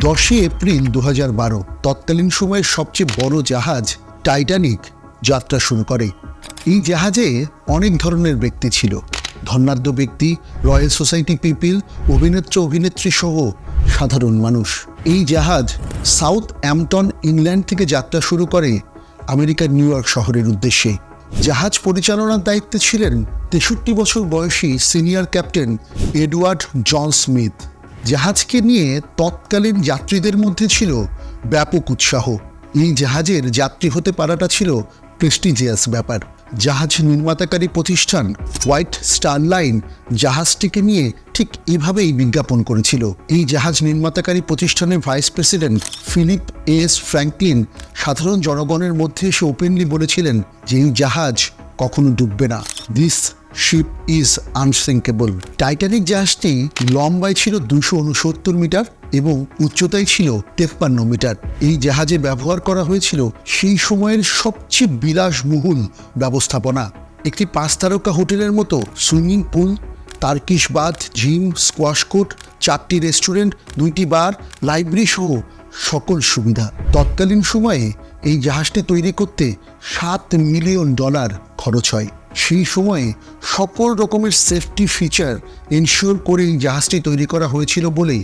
10 April 2012 তৎকালীন সময়ের সবচেয়ে বড় জাহাজ টাইটানিক যাত্রা শুরু করে। এই জাহাজে অনেক ধরনের ব্যক্তি ছিল, ধনাঢ্য ব্যক্তি, রয়্যাল সোসাইটি পিপল, অভিনেত্র অভিনেত্রী সহ সাধারণ মানুষ। এই জাহাজ সাউথ অ্যাম্পটন ইংল্যান্ড থেকে যাত্রা শুরু করে আমেরিকার নিউ ইয়র্ক শহরের উদ্দেশ্যে। জাহাজ পরিচালনার দায়িত্বে ছিলেন 63 বছর বয়সী senior captain Edward John Smith. জাহাজকে নিয়ে তৎকালীন যাত্রীদের মধ্যে ছিল ব্যাপক উৎসাহ। এই জাহাজের যাত্রী হতে পারাটা ছিল প্রেস্টিজিয়াস ব্যাপার। জাহাজ নির্মাতাকারী প্রতিষ্ঠান হোয়াইট স্টার লাইন জাহাজটিকে নিয়ে ঠিক এভাবেই বিজ্ঞাপন করেছিল। এই জাহাজ নির্মাতাকারী প্রতিষ্ঠানের vice president Philip S Franklin সাধারণ জনগণের মধ্যে এসে ওপেনলি বলেছিলেন যে এই জাহাজ কখনো ডুববে না। This ship is unsinkable. Titanic জাহাজটি লম্বায় ছিল 269 মিটার এবং উচ্চতায় ছিল 53 মিটার। এই জাহাজে ব্যবহার করা হয়েছিল সেই সময়ের সবচেয়ে বিলাসবহুল ব্যবস্থাপনা। একটি 5 তারকা হোটেলের মতো swimming pool, Turkish bath, gym, squash court, 4টি রেস্টুরেন্ট, 2টি বার, লাইব্রেরি সহ সকল সুবিধা। তৎকালীন সময়ে এই জাহাজটি তৈরি করতে $7 মিলিয়ন খরচ হয়। সেই সময়ে সকল রকমের সেফটি ফিচার এনশিওর করে এই জাহাজটি তৈরি করা হয়েছিল বলে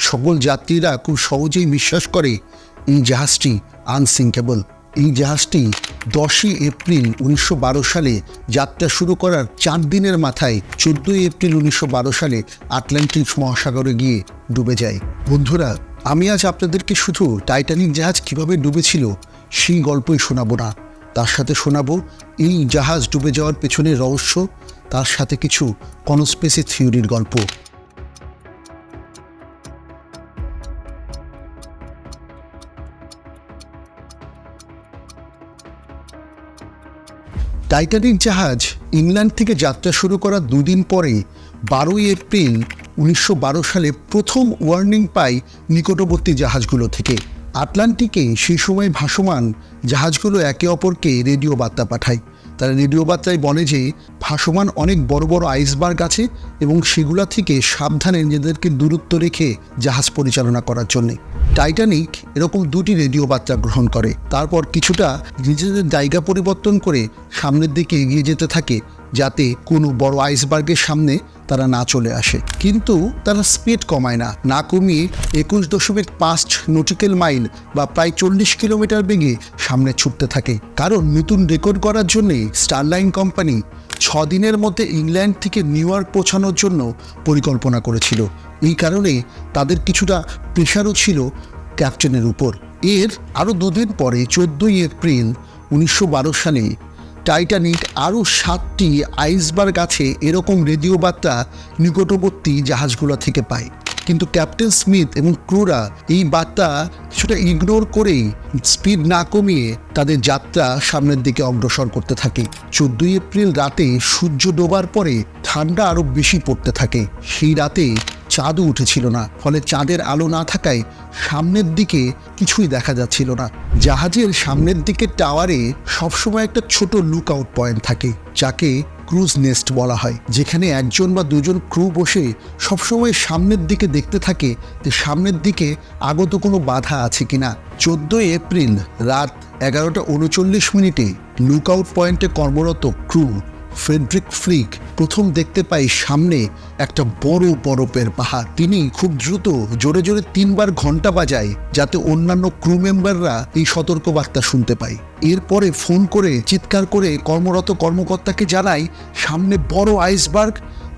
সকল যাত্রীরা খুব সহজেই বিশ্বাস করে এই জাহাজটি আনসিঙ্কেবল। এই জাহাজটি 10 এপ্রিল 1912 সালে যাত্রা শুরু করার 4 দিনের মাথায় 14 এপ্রিল 1912 সালে আটলান্টিক মহাসাগরে গিয়ে ডুবে যায়। বন্ধুরা, আমি আজ আপনাদেরকে শুধু টাইটানিক জাহাজ কিভাবে ডুবেছিল সেই গল্পই শোনাবো না, তার সাথে শোনাবো এই জাহাজ ডুবে যাওয়ার পেছনের রহস্য, তার সাথে কিছু কনস্পিরেসি থিওরির গল্প। টাইটানিক জাহাজ ইংল্যান্ড থেকে যাত্রা শুরু করার 2 দিন পরে 12 এপ্রিল 1912 সালে প্রথম ওয়ার্নিং পায় নিকটবর্তী জাহাজগুলো থেকে। আটলান্টিকে সেই সময় ভাসমান জাহাজগুলো একে অপরকে রেডিও বার্তা পাঠায়। তারা রেডিও বার্তায় বলে যে ভাসমান অনেক বড় বড় আইসবার্গ আছে এবং সেগুলা থেকে সাবধানে নিজেদেরকে দূরত্ব রেখে জাহাজ পরিচালনা করার জন্যে। টাইটানিক এরকম 2টি রেডিও বার্তা গ্রহণ করে, তারপর কিছুটা নিজেদের জায়গা পরিবর্তন করে সামনের দিকে এগিয়ে যেতে থাকে যাতে কোনো বড় আইসবার্গের সামনে তারা না চলে আসে। কিন্তু তারা স্পিড কমায় না কমিয়ে 21.5 নটিক্যাল মাইল বা প্রায় 40 কিলোমিটার বেগে সামনে ছুটতে থাকে। কারণ নতুন রেকর্ড করার জন্যে স্টারলাইন কোম্পানি 6 দিনের মধ্যে ইংল্যান্ড থেকে নিউ ইয়র্ক পৌঁছানোর জন্য পরিকল্পনা করেছিল। এই কারণে তাদের কিছুটা প্রেশারও ছিল ক্যাপ্টেনের উপর। এর আরও 2 দিন পরে 14 এপ্রিল 1912 সালে টাইটানিক আরও 7টি আইসবার্গ আছে এরকম রেডিও বার্তা নিকটবর্তী জাহাজগুলো থেকে পায়। কিন্তু ক্যাপ্টেন স্মিথ এবং ক্রুরা এই বার্তা কিছুটা ইগনোর করেই স্পিড না কমিয়ে তাদের যাত্রা সামনের দিকে অগ্রসর করতে থাকে। 14 এপ্রিল রাতে সূর্য ডোবার পরে ঠান্ডা আরও বেশি পড়তে থাকে। সেই রাতে চাঁদও উঠেছিল না, ফলে চাঁদের আলো না থাকায় সামনের দিকে কিছুই দেখা যাচ্ছিল না। জাহাজের সামনের দিকে টাওয়ারে সবসময় একটা ছোট লুক আউট পয়েন্ট থাকে যাকে ক্রুজ নেস্ট বলা হয়, যেখানে 1 বা 2 ক্রু বসে সবসময় সামনের দিকে দেখতে থাকে যে সামনের দিকে আগত কোনো বাধা আছে কিনা। 14 এপ্রিল রাত 11:39 লুক আউট পয়েন্টে কর্মরত ক্রু ফ্রেডরিক ফ্লিক প্রথম দেখতে পাই সামনে একটা বড় বরফের পাহাড়। তিনি খুব দ্রুত জোরে জোরে 3 বার ঘন্টা বাজায় যাতে অন্যান্য ক্রু মেম্বাররা এই সতর্কবার্তা শুনতে পায়। এরপরে ফোন করে চিৎকার করে কর্মরত কর্মকর্তাকে জানায় সামনে বড় আইসবার্গ,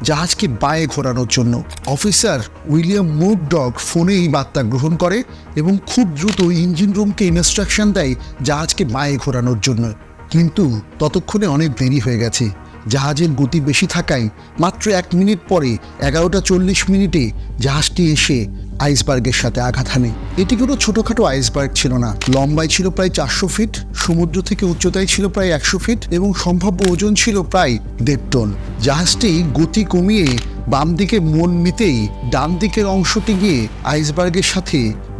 জাহাজকে বাঁয়ে ঘোরানোর জন্য। অফিসার উইলিয়াম মুরডগ ফোনে এই বার্তা গ্রহণ করে এবং খুব দ্রুত ইঞ্জিন রুমকে ইনস্ট্রাকশন দেয় জাহাজকে বাঁয়ে ঘোরানোর জন্য। কিন্তু ততক্ষণে অনেক দেরি হয়ে গেছে। জাহাজের গতি বেশি থাকায় মাত্র 1 মিনিট পরে 11:40 জাহাজটি এসে আইসবার্গের সাথে আঘাত হানে। এটি কোনো ছোটোখাটো আইসবার্গ ছিল না, লম্বায় ছিল প্রায় 400 ফিট, সমুদ্র থেকে উচ্চতায় ছিল প্রায় 100 ফিট এবং সম্ভাব্য ওজন ছিল প্রায় 1.5 টন। জাহাজটি গতি কমিয়ে বাম দিকে মোড় নিতেই ডান দিকের অংশটি গিয়ে আইসবার্গের সাথে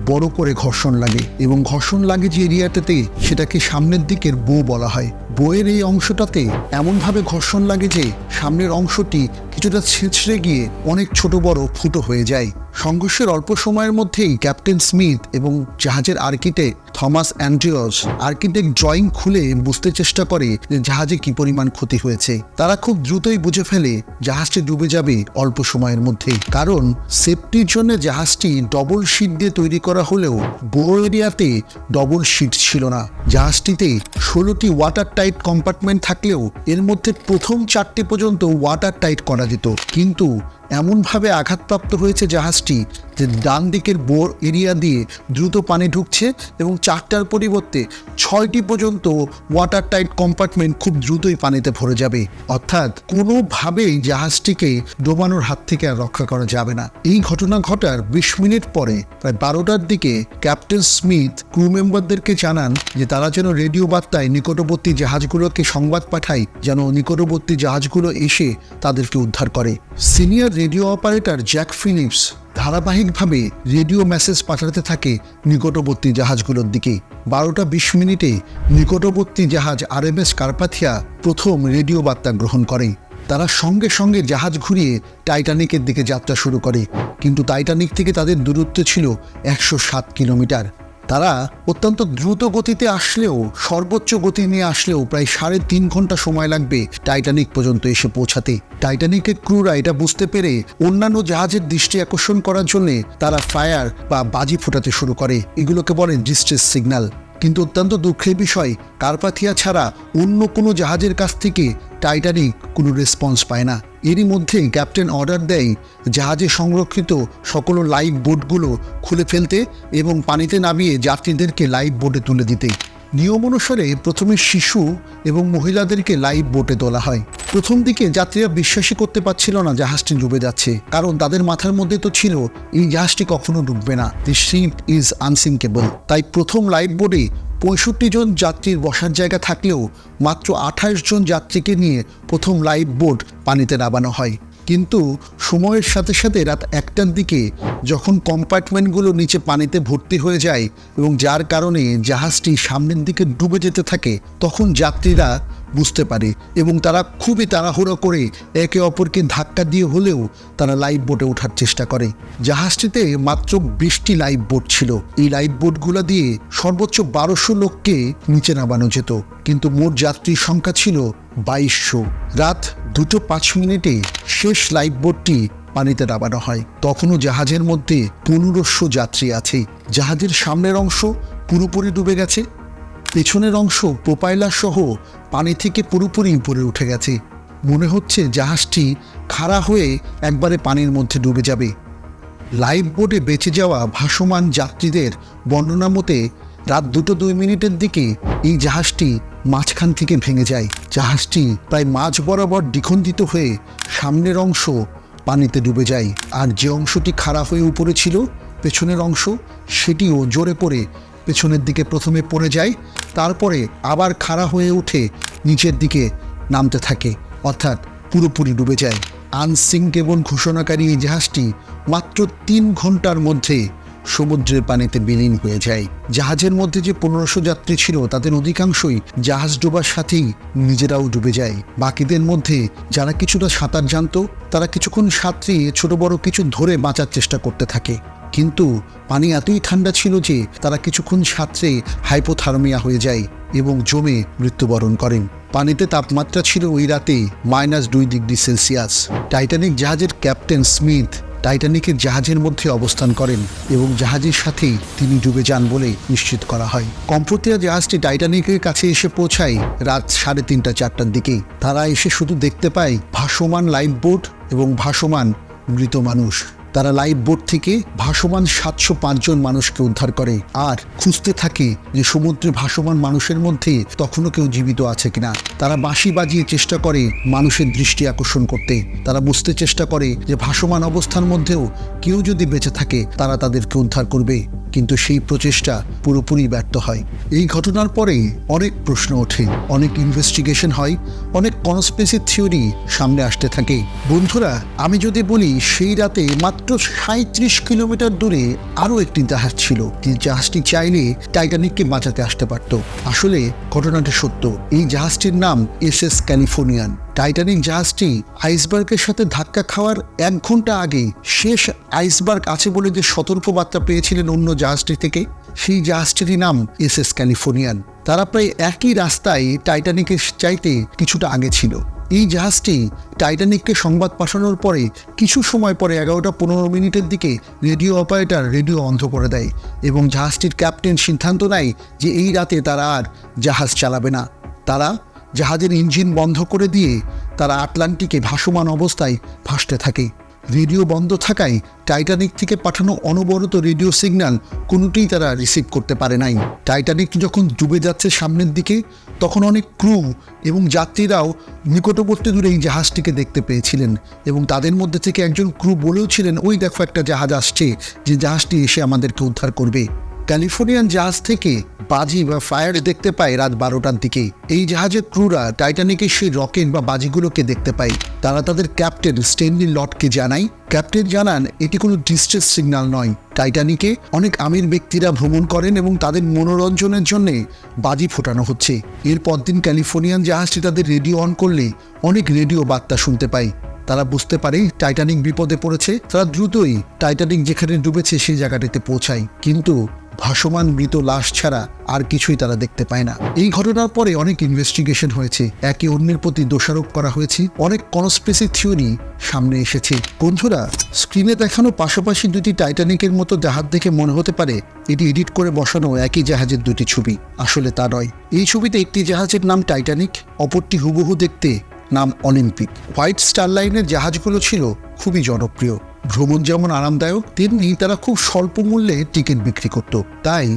বড় করে ঘর্ষণ লাগে এবং ঘর্ষণ লাগে যে এরিয়াটাতে সেটাকে সামনের দিকের বো বলা হয়। বইয়ের এই অংশটাতে এমনভাবে ঘর্ষণ লাগে যে সামনের অংশটি কিছুটা ছেঁচড়ে গিয়ে অনেক ছোট বড় ফুটো হয়ে যায়। সংঘর্ষের অল্প সময়ের মধ্যেই ক্যাপ্টেন স্মিথ এবং জাহাজের architect Thomas Andrews architect drawing খুলে বুঝতে চেষ্টা করে যে জাহাজে কি পরিমাণ ক্ষতি হয়েছে। তারা খুব দ্রুতই বুঝে ফেলে জাহাজটি ডুবে যাবে অল্প সময়ের মধ্যেই, কারণ সেফটির জন্য জাহাজটি ডবল শিট দিয়ে তৈরি করা হলেও বড় এরিয়াতে ডবল শিট ছিল না। জাহাজটিতে 16টি ওয়াটার টাইট কম্পার্টমেন্ট থাকলেও এর মধ্যে প্রথম 4টি পর্যন্ত ওয়াটার টাইট করা যেত, কিন্তু এমনভাবে আঘাতপ্রাপ্ত হয়েছে জাহাজটি যে ডান দিকের বোর এরিয়া দিয়ে দ্রুত পানি ঢুকছে এবং 4টার পরিবর্তে 6টি পর্যন্ত ওয়াটার টাইট কম্পার্টমেন্ট খুব দ্রুতই পানিতে ভরে যাবে। অর্থাৎ কোনোভাবেই জাহাজটিকে ডোবানোর হাত থেকে আর রক্ষা করা যাবে না। এই ঘটনা ঘটার 20 মিনিট পরে প্রায় 12টার দিকে ক্যাপ্টেন স্মিথ ক্রু মেম্বারদেরকে জানান যে তারা যেন রেডিও বার্তায় নিকটবর্তী জাহাজগুলোকে সংবাদ পাঠায় যেন নিকটবর্তী জাহাজগুলো এসে তাদেরকে উদ্ধার করে। Senior radio operator Jack Philips ধারাবাহিকভাবে রেডিও মেসেজ পাঠাতে থাকে নিকটবর্তী জাহাজগুলোর দিকে। 12টা 20 মিনিটে নিকটবর্তী জাহাজ আরএমএস কার্পাথিয়া প্রথম রেডিও বার্তা গ্রহণ করে। তারা সঙ্গে সঙ্গে জাহাজ ঘুরিয়ে টাইটানিকের দিকে যাত্রা শুরু করে, কিন্তু টাইটানিক থেকে তাদের দূরত্ব ছিল 107 কিলোমিটার। তারা অত্যন্ত দ্রুত গতিতে আসলেও, সর্বোচ্চ গতি নিয়ে আসলেও প্রায় 3.5 ঘন্টা সময় লাগবে টাইটানিক পর্যন্ত এসে পৌঁছাতে। টাইটানিকের ক্রুরা এটা বুঝতে পেরে অন্যান্য জাহাজের দৃষ্টি আকর্ষণ করার জন্য তারা ফায়ার বা বাজি ফোটাতে শুরু করে। এগুলোকে বলে ডিস্ট্রেস সিগন্যাল। কিন্তু অত্যন্ত দুঃখের বিষয়, কার্পাথিয়া ছাড়া অন্য কোনো জাহাজের কাছ থেকে টাইটানিক কোনো রেসপন্স পায় না। এরই মধ্যে ক্যাপ্টেন অর্ডার দেয় জাহাজে সংরক্ষিত সকল লাইফ বোটগুলো খুলে ফেলতে এবং পানিতে নামিয়ে যাত্রীদেরকে লাইফ বোটে তুলে দিতে। নিয়ম অনুসারে প্রথমে শিশু এবং মহিলাদেরকে লাইফ বোটে তোলা হয়। প্রথম দিকে যাত্রীরা বিশ্বাসই করতে পারছিল না জাহাজটি ডুবে যাচ্ছে, কারণ তাদের মাথার মধ্যে তো ছিল এই জাহাজটি কখনো ডুববে না, দি শিপ ইজ আনসিঙ্কেবল। তাই প্রথম লাইফ বোটে 65 জন যাত্রীর বসার জায়গা থাকলেও মাত্র 28 জন যাত্রীকে নিয়ে প্রথম লাইফ বোট পানিতে নামানো হয়। কিন্তু সময়ের সাথে সাথে রাত 1টার দিকে যখন কম্পার্টমেন্টগুলো নিচে পানিতে ভর্তি হয়ে যায় এবং যার কারণে জাহাজটি সামনের দিকে ডুবে যেতে থাকে, তখন যাত্রীরা বুঝতে পারে এবং তারা খুবই তাড়াহুড়ো করে একে অপরকে ধাক্কা দিয়ে হলেও তারা লাইফ বোটে ওঠার চেষ্টা করে। জাহাজটিতে মাত্র 20টি লাইফ বোট ছিল। এই লাইফ বোটগুলো দিয়ে সর্বোচ্চ 1200 লোককে নিচে নামানো যেত, কিন্তু মোট যাত্রীর সংখ্যা ছিল 2200। রাত 2:05 শেষ লাইফ বোটটি পানিতে নামানো হয়। তখনও জাহাজের মধ্যে 1500 যাত্রী আছে। জাহাজের সামনের অংশ পুরোপুরি ডুবে গেছে, পেছনের অংশ প্রোপাইলার সহ পানি থেকে পুরোপুরি উপরে উঠে গেছে। মনে হচ্ছে জাহাজটি খাড়া হয়ে একবারে পানির মধ্যে ডুবে যাবে। লাইফ বোটে বেঁচে যাওয়া ভাসমান যাত্রীদের বর্ণনা মতে রাত 2:02 দিকে এই জাহাজটি মাঝখান থেকে ভেঙে যায়। জাহাজটি প্রায় মাঝ বরাবর দ্বিখণ্ডিত হয়ে সামনের অংশ পানিতে ডুবে যায়, আর যে অংশটি খাড়া হয়ে উপরে ছিল পেছনের অংশ, সেটিও জোরে পড়ে পেছনের দিকে প্রথমে পড়ে যায়, তারপরে আবার খাড়া হয়ে উঠে নিচের দিকে নামতে থাকে, অর্থাৎ পুরোপুরি ডুবে যায়। আনসিঙ্কেবল ঘোষণাকারী এই জাহাজটি মাত্র 3 ঘন্টার মধ্যে সমুদ্রের পানিতে বিলীন হয়ে যায়। জাহাজের মধ্যে যে 1500 যাত্রী ছিল তাদের অধিকাংশই জাহাজ ডোবার সাথেই নিজেরাও ডুবে যায়। বাকিদের মধ্যে যারা কিছুটা সাঁতার জানতো তারা কিছুক্ষণ সাঁতরিয়ে ছোট বড় কিছু ধরে বাঁচার চেষ্টা করতে থাকে, কিন্তু পানি এতই ঠান্ডা ছিল যে তারা কিছুক্ষণ সাঁতরে হাইপোথার্মিয়া হয়ে যায় এবং জমে মৃত্যুবরণ করেন। পানিতে তাপমাত্রা ছিল ওই রাতে -2 ডিগ্রি সেলসিয়াস। টাইটানিক জাহাজের ক্যাপ্টেন স্মিথ টাইটানিকের জাহাজের মধ্যে অবস্থান করেন এবং জাহাজের সাথেই তিনি ডুবে যান বলে নিশ্চিত করা হয়। কম্পোতিয়া জাহাজটি টাইটানিকের কাছে এসে পৌঁছায় রাত 3:30-4টার দিকে। তারা এসে শুধু দেখতে পায় ভাসমান লাইফ বোট এবং ভাসমান মৃত মানুষ। তারা লাইফ বোট থেকে ভাসমান 705 জন মানুষকে উদ্ধার করে আর খুঁজতে থাকে যে সমুদ্রে ভাসমান মানুষের মধ্যে তখনও কেউ জীবিত আছে কিনা। তারা বাঁশি বাজিয়ে চেষ্টা করে মানুষের দৃষ্টি আকর্ষণ করতে। তারা বুঝতে চেষ্টা করে যে ভাসমান অবস্থার মধ্যেও কেউ যদি বেঁচে থাকে তারা তাদেরকে উদ্ধার করবে, কিন্তু সেই প্রচেষ্টা পুরোপুরি ব্যর্থ হয়। এই ঘটনার পরে অনেক প্রশ্ন ওঠে, অনেক ইনভেস্টিগেশন হয়, অনেক কনস্পিরেসি থিওরি সামনে আসতে থাকে। বন্ধুরা, আমি যদি বলি সেই রাতে মাত্র 37 কিলোমিটার দূরে আরও একটি জাহাজ ছিল, যে জাহাজটি চাইলে টাইটানিককে বাঁচাতে আসতে পারত। আসলে ঘটনাটি সত্য। এই জাহাজটির নাম SS ক্যালিফোর্নিয়ান। টাইটানিক জাহাজটি আইসবার্গের সাথে ধাক্কা খাওয়ার 1 ঘন্টা আগে শেষ আইসবার্গ আছে বলে যে সতর্কবার্তা পেয়েছিলেন অন্য জাহাজটি থেকে, সেই জাহাজটির নাম SS ক্যালিফোর্নিয়ান। তারা প্রায় একই রাস্তায় টাইটানিকের চাইতে কিছুটা আগে ছিল। এই জাহাজটি টাইটানিককে সংবাদ পাঠানোর পরে কিছু সময় পরে 11টা 15 মিনিটের দিকে রেডিও অপারেটর রেডিও বন্ধ করে দেয় এবং জাহাজটির ক্যাপ্টেন সিদ্ধান্ত নেয় যে এই রাতে তারা আর জাহাজ চালাবে না। তারা জাহাজের ইঞ্জিন বন্ধ করে দিয়ে তারা আটলান্টিকে ভাসমান অবস্থায় ভাসতে থাকে। রেডিও বন্ধ থাকায় টাইটানিক থেকে পাঠানো অনবরত রেডিও সিগন্যাল কোনোটিই তারা রিসিভ করতে পারে নাই। টাইটানিক যখন ডুবে যাচ্ছে সামনের দিকে, তখন অনেক ক্রু এবং যাত্রীরাও নিকটবর্তী দূরে এই জাহাজটিকে দেখতে পেয়েছিলেন এবং তাদের মধ্যে থেকে একজন ক্রু বলেও ছিলেন, ওই দেখো একটা জাহাজ আসছে, যে জাহাজটি এসে আমাদেরকে উদ্ধার করবে। ক্যালিফোর্নিয়ান জাহাজ থেকে বাজি বা ফায়ার দেখতে পায় রাত 12টার দিকে। এই জাহাজের ক্রুরা টাইটানিকের সেই রকেট বা বাজিগুলোকে দেখতে পায়। তারা তাদের ক্যাপ্টেন স্টেনলি লটকে জানায়। ক্যাপ্টেন জানান এটি কোনো ডিস্ট্রেস সিগন্যাল নয়। টাইটানিকে অনেক আমির ব্যক্তিরা ভ্রমণ করেন এবং তাদের মনোরঞ্জনের জন্যে বাজি ফোটানো হচ্ছে। এর পরদিন ক্যালিফোর্নিয়ান জাহাজটি তাদের রেডিও অন করলে অনেক রেডিও বার্তা শুনতে পায়। তারা বুঝতে পারে টাইটানিক বিপদে পড়েছে। তারা দ্রুতই টাইটানিক যেখানে ডুবেছে সেই জায়গাটিতে পৌঁছায়, কিন্তু ভাসমান মৃত লাশ ছাড়া আর কিছুই তারা দেখতে পায় না। এই ঘটনার পরে অনেক ইনভেস্টিগেশন হয়েছে, একে অন্যের প্রতি দোষারোপ করা হয়েছে, অনেক কনস্পিরেসি থিওরি সামনে এসেছে। বন্ধুরা, স্ক্রিনে দেখানো পাশাপাশি দুটি টাইটানিকের মতো জাহাজ দেখে মনে হতে পারে এটি এডিট করে বসানো একই জাহাজের দুটি ছবি। আসলে তা নয়। এই ছবিতে একটি জাহাজের নাম টাইটানিক, অপরটি হুবহু দেখতে নাম অলিম্পিক। হোয়াইট স্টার লাইনের জাহাজগুলো ছিল খুবই জনপ্রিয়। ভ্রমণ যেমন আরামদায়ক, তেমনি তারা খুব স্বল্প মূল্যে টিকিট বিক্রি করত। তাই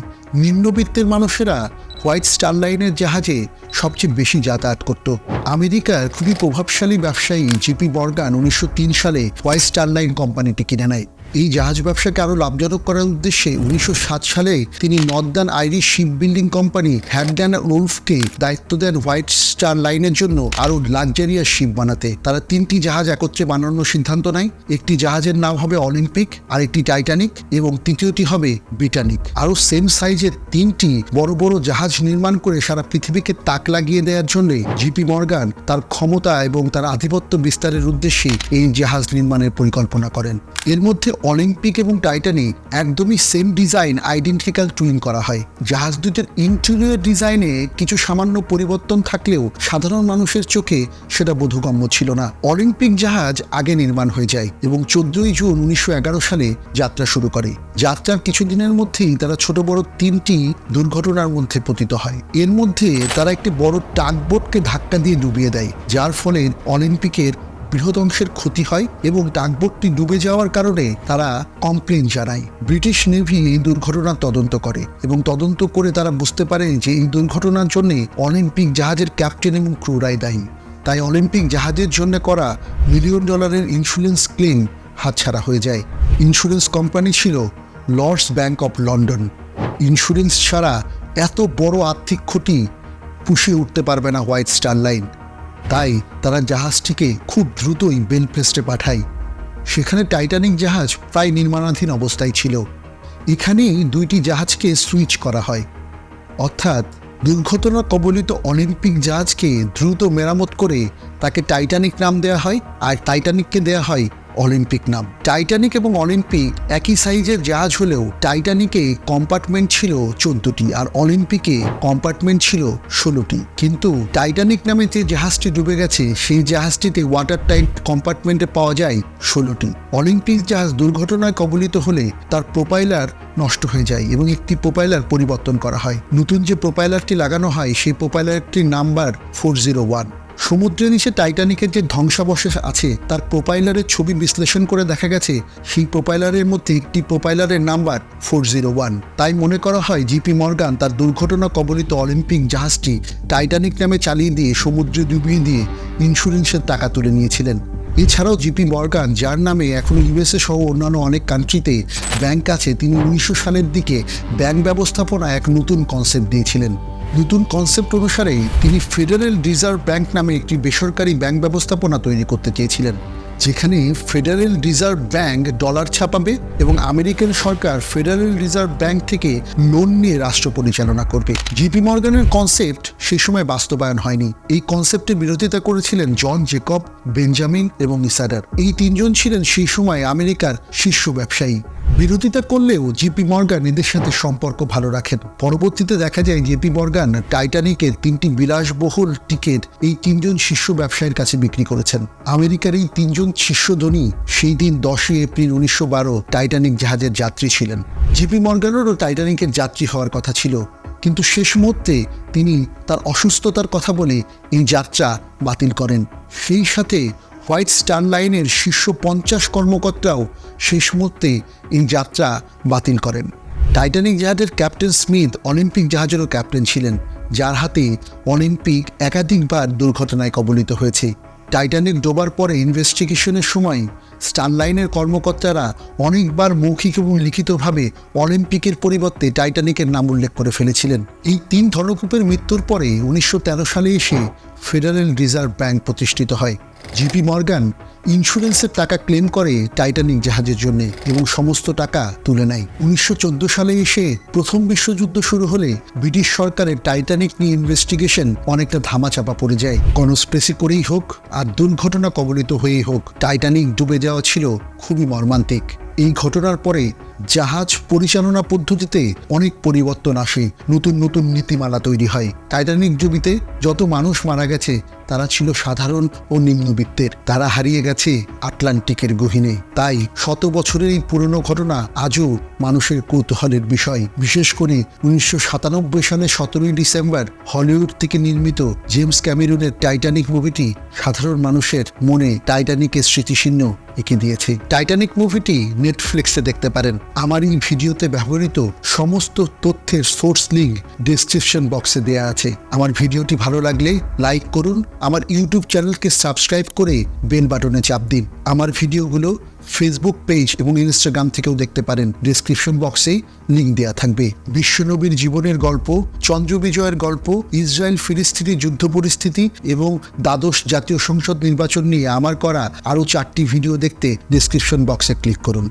নিম্নবিত্তের মানুষেরা হোয়াইট স্টার লাইনের জাহাজে সবচেয়ে বেশি যাতায়াত করত। আমেরিকার খুবই প্রভাবশালী ব্যবসায়ী জিপি মর্গান 1903 সালে হোয়াইট স্টার লাইন কোম্পানিটি কিনে নেয়। এই জাহাজ ব্যবসাকে আরও লাভজনক করার উদ্দেশ্যে 1907 সালে তিনি northern Irish ship building company হ্যাডড্যান উলফকে দায়িত্ব দেন হোয়াইট স্টার লাইনের জন্য আরও লাক্সারিয়াস শিপ বানাতে। তারা 3টি জাহাজ একত্রে বানানোর সিদ্ধান্ত নেয়। একটি জাহাজের নাম হবে অলিম্পিক, আরেকটি টাইটানিক এবং তৃতীয়টি হবে ব্রিটানিক। আরও সেম সাইজের 3টি বড় বড় জাহাজ নির্মাণ করে সারা পৃথিবীকে তাক লাগিয়ে দেওয়ার জন্য জিপি মর্গান তার ক্ষমতা এবং তার আধিপত্য বিস্তারের উদ্দেশ্যে এই জাহাজ নির্মাণের পরিকল্পনা করেন। এর মধ্যে অলিম্পিক এবং টাইটানিক একদমই সেম ডিজাইন আইডেন্টিক্যাল টুইন করা হয়। জাহাজ দুটির ইন্টেরিয়র ডিজাইনে কিছু সামান্য পরিবর্তন থাকলেও সাধারণ মানুষের চোখে সেটা বোধগম্য ছিল না। অলিম্পিক জাহাজ আগে নির্মাণ হয়ে যায় এবং 14 জুন 1911 সালে যাত্রা শুরু করে। যাত্রার কিছুদিনের মধ্যেই তারা ছোট বড় 3টি দুর্ঘটনার মধ্যে পতিত হয়। এর মধ্যে তারা একটি বড় টাগবোটকে ধাক্কা দিয়ে ডুবিয়ে দেয়, যার ফলে অলিম্পিকের বৃহৎ অংশের ক্ষতি হয় এবং টাগবোটটি ডুবে যাওয়ার কারণে তারা কমপ্লেন জানায়। ব্রিটিশ নেভি এই দুর্ঘটনার তদন্ত করে এবং তদন্ত করে তারা বুঝতে পারে যে এই দুর্ঘটনার জন্য অলিম্পিক জাহাজের ক্যাপ্টেন এবং ক্রুরাই দায়ী। তাই অলিম্পিক জাহাজের জন্য করা $1 মিলিয়ন ইন্স্যুরেন্স ক্লেম হাতছাড়া হয়ে যায়। ইন্স্যুরেন্স কোম্পানি ছিল Lords bank of London. Insurance ছাড়া এত বড় আর্থিক ক্ষতি পুষিয়ে উঠতে পারবে না হোয়াইট স্টার লাইন। তাই তারা জাহাজটিকে খুব দ্রুতই বেলফেস্টে পাঠায়। সেখানে টাইটানিক জাহাজ প্রায় নির্মাণাধীন অবস্থায় ছিল। এখানেই 2টি জাহাজকে সুইচ করা হয়, অর্থাৎ দুর্ঘটনা কবলিত অলিম্পিক জাহাজকে দ্রুত মেরামত করে তাকে টাইটানিক নাম দেওয়া হয় আর টাইটানিককে দেওয়া হয় অলিম্পিক নাম। টাইটানিক এবং অলিম্পিক একই সাইজের জাহাজ হলেও টাইটানিকে কম্পার্টমেন্ট ছিল 14টি আর অলিম্পিকে কম্পার্টমেন্ট ছিল 16টি। কিন্তু টাইটানিক নামে যে জাহাজটি ডুবে গেছে সেই জাহাজটিতে ওয়াটার টাইট কম্পার্টমেন্টে পাওয়া যায় 16টি। অলিম্পিক জাহাজ দুর্ঘটনায় কবলিত হলে তার প্রোপাইলার নষ্ট হয়ে যায় এবং একটি প্রোপাইলার পরিবর্তন করা হয়। নতুন যে প্রোপাইলারটি লাগানো হয় সেই প্রোপাইলারটির নাম্বার 401। সমুদ্রের নিচে টাইটানিকের যে ধ্বংসাবশেষ আছে তার প্রোপাইলারের ছবি বিশ্লেষণ করে দেখা গেছে সেই প্রোপাইলারের মধ্যে একটি প্রোপাইলারের নাম্বার 401। তাই মনে করা হয় জিপি মর্গান তার দুর্ঘটনা কবলিত অলিম্পিক জাহাজটি টাইটানিক নামে চালিয়ে দিয়ে সমুদ্রে ডুবিয়ে দিয়ে ইন্স্যুরেন্সের টাকা তুলে নিয়েছিলেন। এছাড়াও জিপি মর্গান, যার নামে এখন ইউএসএ সহ অন্যান্য অনেক কান্ট্রিতে ব্যাংক আছে, তিনি 1900 সালের দিকে ব্যাংক ব্যবস্থাপনা এক নতুন কনসেপ্ট দিয়েছিলেন। নতুন কনসেপ্ট অনুসারে তিনি ফেডারেল রিজার্ভ ব্যাংক নামে একটি বেসরকারি ব্যাংক ব্যবস্থাপনা তৈরি করতে চেয়েছিলেন। যেখানে ফেডারেল রিজার্ভ ব্যাংক ডলার ছাপাবে এবং আমেরিকান সরকার ফেডারেল রিজার্ভ ব্যাংক থেকে লোন নিয়ে রাষ্ট্র পরিচালনা করবে। জিপি মর্গানের কনসেপ্ট সে সময় বাস্তবায়ন হয়নি। এই কনসেপ্টের বিরোধিতা করেছিলেন জন জেকব, বেঞ্জামিন এবং ইসাডার। এই তিনজন ছিলেন সেই সময় আমেরিকার শীর্ষ ব্যবসায়ী। বিরোধিতা করলেও জিপি মর্গান এদের সাথে সম্পর্ক ভালো রাখেন। পরবর্তীতে দেখা যায় জিপি মর্গান টাইটানিকের 3টি বিলাসবহুল টিকিট এই 3জন শীর্ষ ব্যবসায়ীর কাছে বিক্রি করেছেন। আমেরিকার এই 3জন শীর্ষ ধনী সেই দিন 10 এপ্রিল 1912 টাইটানিক জাহাজের যাত্রী ছিলেন। জিপি মর্গানেরও টাইটানিকের যাত্রী হওয়ার কথা ছিল, কিন্তু শেষ মুহূর্তে তিনি তার অসুস্থতার কথা বলে এই যাত্রা বাতিল করেন। সেই সাথে হোয়াইট স্টার লাইনের শীর্ষ 50 কর্মকর্তাও শেষ মুহূর্তে এই যাত্রা বাতিল করেন। টাইটানিক জাহাজের ক্যাপ্টেন স্মিথ অলিম্পিক জাহাজেরও ক্যাপ্টেন ছিলেন, যার হাতে অলিম্পিক একাধিকবার দুর্ঘটনায় কবলিত হয়েছে। টাইটানিক ডোবার পরে ইনভেস্টিগেশনের সময় স্টারলাইনের কর্মকর্তারা অনেকবার মৌখিক এবং লিখিতভাবে অলিম্পিকের পরিবর্তে টাইটানিকের নাম উল্লেখ করে ফেলেছিলেন। এই 3 ধনকুবের মৃত্যুর পরে 1913 সালে এসে ফেডারেল রিজার্ভ ব্যাংক প্রতিষ্ঠিত হয়। জিপি মর্গান ইন্স্যুরেন্সের টাকা ক্লেম করে টাইটানিক জাহাজের জন্য এবং সমস্ত টাকা তুলে নেয়। 1914 সালে এসে প্রথম বিশ্বযুদ্ধ শুরু হলে ব্রিটিশ সরকারের টাইটানিক নিয়ে ইনভেস্টিগেশন অনেকটা ধামাচাপা পড়ে যায়। কনস্পিরেসি করেই হোক আর দুর্ঘটনা কবলিত হয়েই হোক, টাইটানিক ডুবে যাওয়া ছিল খুবই মর্মান্তিক। এই ঘটনার পরে জাহাজ পরিচালনা পদ্ধতিতে অনেক পরিবর্তন আসে, নতুন নতুন নীতিমালা তৈরি হয়। টাইটানিক ডুবিতে যত মানুষ মারা গেছে তারা ছিল সাধারণ ও নিম্নবিত্তের, তারা হারিয়ে গেছে আটলান্টিকের গহীনে। তাই 100 বছরের এই পুরনো ঘটনা আজও মানুষের কৌতূহলের বিষয়। বিশেষ করে 1997 সালে 17 ডিসেম্বর হলিউড থেকে নির্মিত জেমস ক্যামেরুনের টাইটানিক মুভিটি সাধারণ মানুষের মনে টাইটানিকের স্মৃতিচিহ্ন এঁকে দিয়েছে। টাইটানিক মুভিটি নেটফ্লিক্সে দেখতে পারেন। আমার এই ভিডিওতে ব্যবহৃত সমস্ত তথ্যের সোর্স লিঙ্ক ডেসক্রিপশন বক্সে দেওয়া আছে। আমার ভিডিওটি ভালো লাগলে লাইক করুন, আমার ইউটিউব চ্যানেলকে সাবস্ক্রাইব করে বেল বাটনে চাপ দিন। আমার ভিডিওগুলো ফেসবুক পেজ এবং ইনস্টাগ্রাম থেকেও দেখতে পারেন, ডেসক্রিপশন বক্সে লিঙ্ক দেওয়া থাকবে। বিশ্বনবীর জীবনের গল্প, চন্দ্র বিজয়ের গল্প, ইসরায়েল ফিলিস্তিনি যুদ্ধ পরিস্থিতি এবং দ্বাদশ জাতীয় সংসদ নির্বাচন নিয়ে আমার করা আরও 4টি ভিডিও দেখতে ডেসক্রিপশন বক্সে ক্লিক করুন।